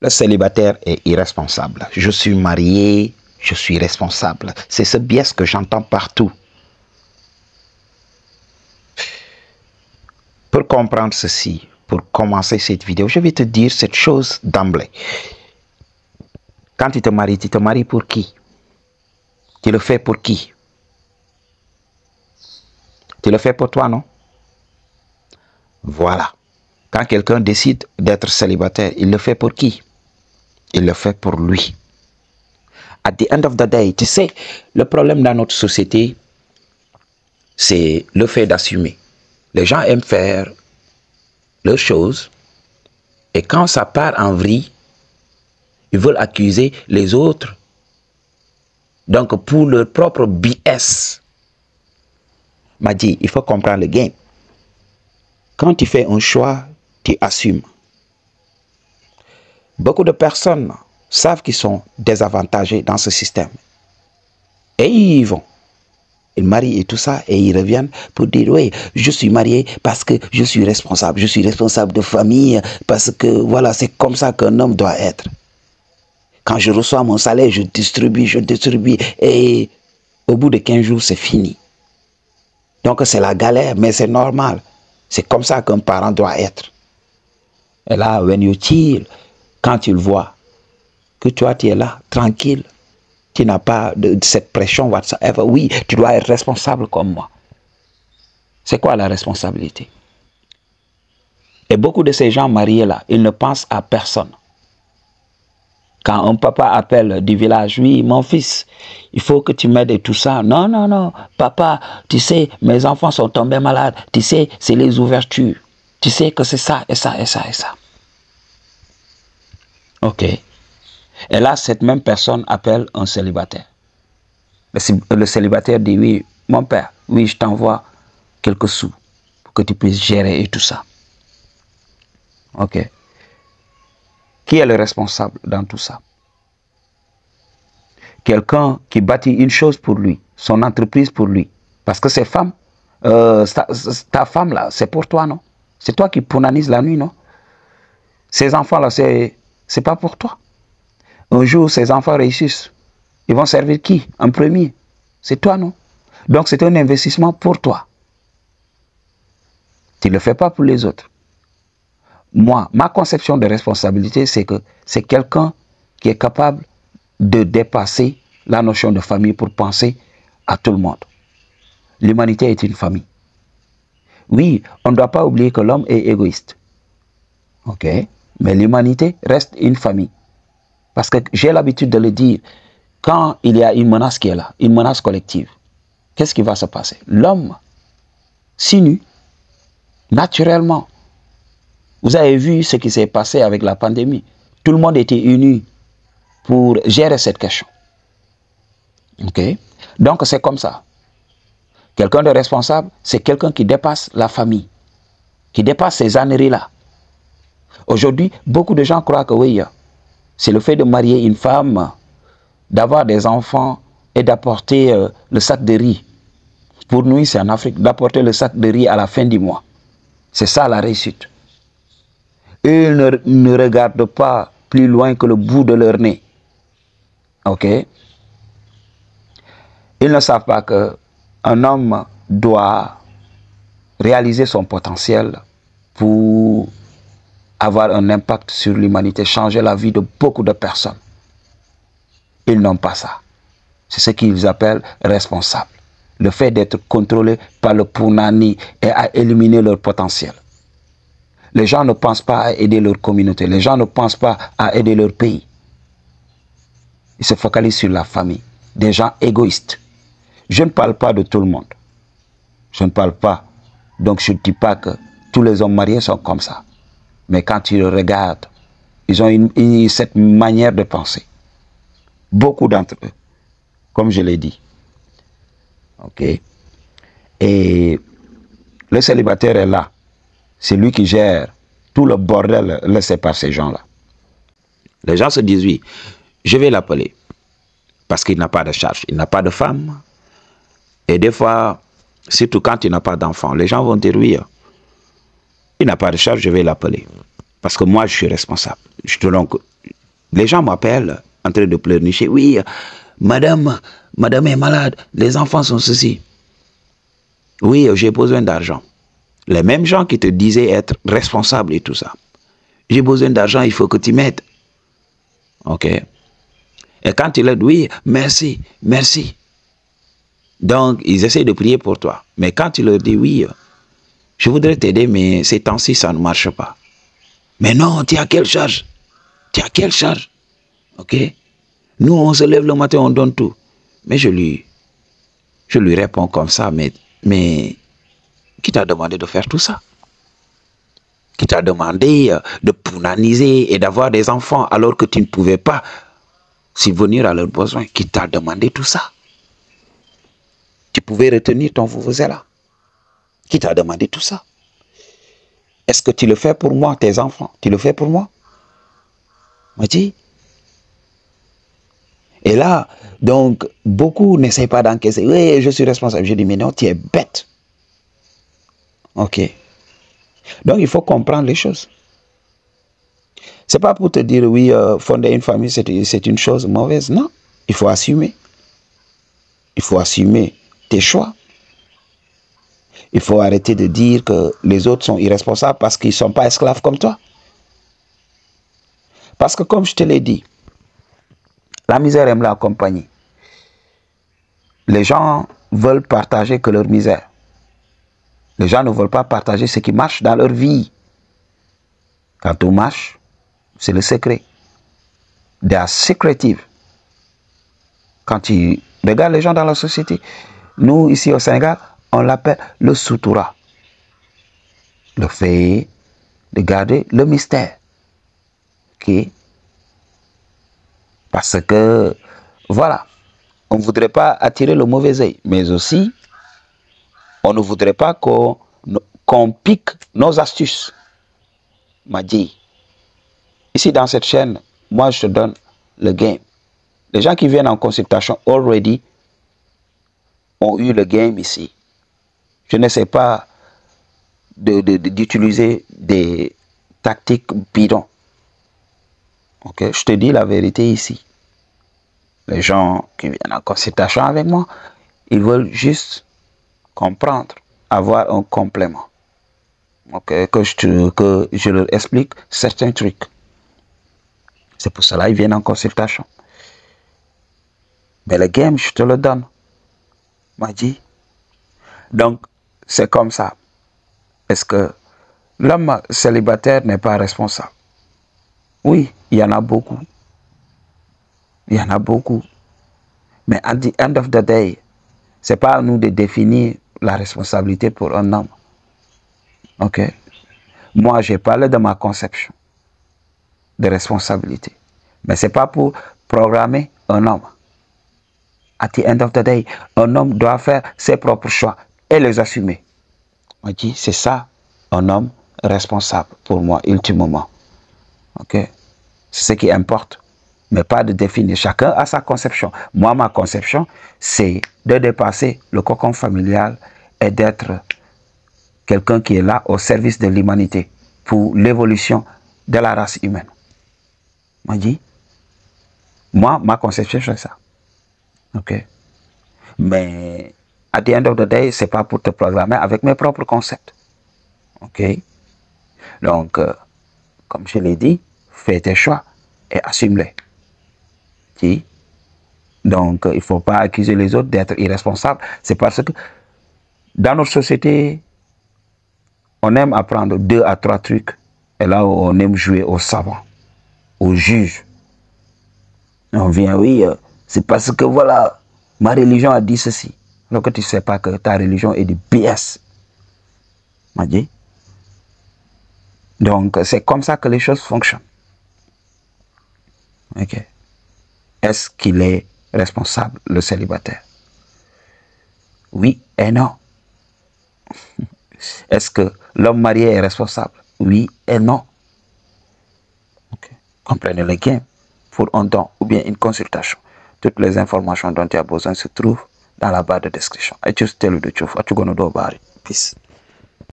Le célibataire est irresponsable. Je suis marié, je suis responsable. C'est ce biais que j'entends partout. Pour comprendre ceci, pour commencer cette vidéo, je vais te dire cette chose d'emblée. Quand tu te maries pour qui? Tu le fais pour qui? Tu le fais pour toi, non? Voilà. Quand quelqu'un décide d'être célibataire, il le fait pour qui? Il le fait pour lui. At the end of the day, tu sais, le problème dans notre société, c'est le fait d'assumer. Les gens aiment faire leurs choses et quand ça part en vrille, ils veulent accuser les autres. Donc, pour leur propre BS, m'a dit, il faut comprendre le game. Quand tu fais un choix, tu assumes. Beaucoup de personnes savent qu'ils sont désavantagés dans ce système. Et ils y vont. Ils marient et tout ça, et ils reviennent pour dire, oui, je suis marié parce que je suis responsable de famille, parce que voilà, c'est comme ça qu'un homme doit être. Quand je reçois mon salaire, je distribue, et au bout de 15 jours, c'est fini. Donc c'est la galère, mais c'est normal. C'est comme ça qu'un parent doit être. Et là, when you chill, quand tu le vois, que toi, tu es là, tranquille, tu n'as pas de cette pression whatsoever. Oui, tu dois être responsable comme moi. C'est quoi la responsabilité? Et beaucoup de ces gens mariés là, ils ne pensent à personne. Quand un papa appelle du village, oui, mon fils, il faut que tu m'aides et tout ça. Non, non, non, papa, tu sais, mes enfants sont tombés malades. Tu sais, c'est les ouvertures. Tu sais que c'est ça, et ça, et ça, et ça. Ok. Et là, cette même personne appelle un célibataire. Le célibataire dit, oui, mon père, oui, je t'envoie quelques sous pour que tu puisses gérer et tout ça. Ok. Qui est le responsable dans tout ça? Quelqu'un qui bâtit une chose pour lui, son entreprise pour lui. Parce que ces femmes, ta femme là, c'est pour toi, non? C'est toi qui punanises la nuit, non? Ces enfants là, c'est pas pour toi. Un jour, ces enfants réussissent. Ils vont servir qui? En premier. C'est toi, non? Donc, c'est un investissement pour toi. Tu ne le fais pas pour les autres. Moi, ma conception de responsabilité, c'est que c'est quelqu'un qui est capable de dépasser la notion de famille pour penser à tout le monde. L'humanité est une famille. Oui, on ne doit pas oublier que l'homme est égoïste. Ok? Mais l'humanité reste une famille. Parce que j'ai l'habitude de le dire, quand il y a une menace qui est là, une menace collective, qu'est-ce qui va se passer? L'homme s'unit naturellement. Vous avez vu ce qui s'est passé avec la pandémie. Tout le monde était uni pour gérer cette question. Ok? Donc c'est comme ça. Quelqu'un de responsable, c'est quelqu'un qui dépasse la famille, qui dépasse ces âneries-là. Aujourd'hui, beaucoup de gens croient que oui, c'est le fait de marier une femme, d'avoir des enfants et d'apporter le sac de riz. Pour nous, c'est en Afrique, d'apporter le sac de riz à la fin du mois. C'est ça la réussite. Ils ne regardent pas plus loin que le bout de leur nez. Ok? Ils ne savent pas qu'un homme doit réaliser son potentiel pour avoir un impact sur l'humanité, changer la vie de beaucoup de personnes. Ils n'ont pas ça. C'est ce qu'ils appellent responsable. Le fait d'être contrôlé par le punani et à éliminer leur potentiel. Les gens ne pensent pas à aider leur communauté. Les gens ne pensent pas à aider leur pays. Ils se focalisent sur la famille. Des gens égoïstes. Je ne parle pas de tout le monde. Je ne parle pas. Donc je ne dis pas que tous les hommes mariés sont comme ça. Mais quand tu le regardes, ils ont cette manière de penser. Beaucoup d'entre eux. Comme je l'ai dit. Ok. Et le célibataire est là. C'est lui qui gère tout le bordel laissé par ces gens-là. Les gens se disent, oui, je vais l'appeler. Parce qu'il n'a pas de charge, il n'a pas de femme. Et des fois, surtout quand il n'a pas d'enfant, les gens vont dire, oui, il n'a pas de charge, je vais l'appeler. Parce que moi, je suis responsable. Donc, Les gens m'appellent en train de pleurnicher. Oui, madame est malade, les enfants sont ceci. Oui, j'ai besoin d'argent. Les mêmes gens qui te disaient être responsable et tout ça. J'ai besoin d'argent, il faut que tu m'aides. Ok. Et quand tu leur dis, oui, merci, merci. Donc, ils essaient de prier pour toi. Mais quand tu leur dis, oui, je voudrais t'aider, mais ces temps-ci, ça ne marche pas. Mais non, tu as quelle charge? Tu as quelle charge? Ok? Nous, on se lève le matin, on donne tout. Mais je lui réponds comme ça, mais qui t'a demandé de faire tout ça? Qui t'a demandé de pounaniser et d'avoir des enfants alors que tu ne pouvais pas subvenir à leurs besoins? Qui t'a demandé tout ça? Tu pouvais retenir ton vuvuzela. Qui t'a demandé tout ça? Est-ce que tu le fais pour moi, tes enfants? Tu le fais pour moi? M'a dit. Et là, donc, beaucoup n'essayent pas d'encaisser. Oui, je suis responsable. Je dis, mais non, tu es bête. Ok. Donc, il faut comprendre les choses. C'est pas pour te dire, oui, fonder une famille, c'est une chose mauvaise. Non, il faut assumer. Il faut assumer tes choix. Il faut arrêter de dire que les autres sont irresponsables parce qu'ils ne sont pas esclaves comme toi. Parce que comme je te l'ai dit, la misère aime la compagnie. Les gens veulent partager que leur misère. Les gens ne veulent pas partager ce qui marche dans leur vie. Quand tout marche, c'est le secret. They are secretive. Quand tu regardes les gens dans la société, nous ici au Sénégal, on l'appelle le sutura. Le fait de garder le mystère. Ok? Parce que, voilà, on ne voudrait pas attirer le mauvais œil, mais aussi, on ne voudrait pas qu'on pique nos astuces. M'a dit, ici dans cette chaîne, moi je te donne le game. Les gens qui viennent en consultation already ont eu le game ici. Je ne sais pas d'utiliser des tactiques bidons. Ok, je te dis la vérité ici. Les gens qui viennent en consultation avec moi, ils veulent juste comprendre, avoir un complément. Ok, que je leur explique certains trucs. C'est pour cela qu'ils viennent en consultation. Mais le game, je te le donne. M'a dit. Donc, c'est comme ça. Est-ce que l'homme célibataire n'est pas responsable? Oui, il y en a beaucoup. Il y en a beaucoup. Mais at the end of the day, ce n'est pas à nous de définir la responsabilité pour un homme. Ok? Moi, j'ai parlé de ma conception de responsabilité. Mais ce n'est pas pour programmer un homme. At the end of the day, un homme doit faire ses propres choix et les assumer. On dit, c'est ça, un homme responsable pour moi, ultimement. Ok? C'est ce qui importe. Mais pas de définir. Chacun a sa conception. Moi, ma conception, c'est de dépasser le cocon familial et d'être quelqu'un qui est là au service de l'humanité pour l'évolution de la race humaine. On dit, moi, ma conception, c'est ça. Ok? Mais, at the end of the day, c'est pas pour te programmer avec mes propres concepts. Ok? Donc, comme je l'ai dit, fais tes choix et assume-les. Donc, il ne faut pas accuser les autres d'être irresponsables. C'est parce que dans notre société, on aime apprendre 2 à 3 trucs. Et là, on aime jouer au savant, au juge. On vient, oui, c'est parce que voilà, ma religion a dit ceci. Alors que tu ne sais pas que ta religion est du BS. M'a dit. Donc, c'est comme ça que les choses fonctionnent. Ok. Est-ce qu'il est responsable, le célibataire? Oui et non. Est-ce que l'homme marié est responsable? Oui et non. Okay. Comprenez le game pour un don ou bien une consultation. Toutes les informations dont tu as besoin se trouvent dans la barre de description. I just tell you the truth. What you gonna do about it? Peace.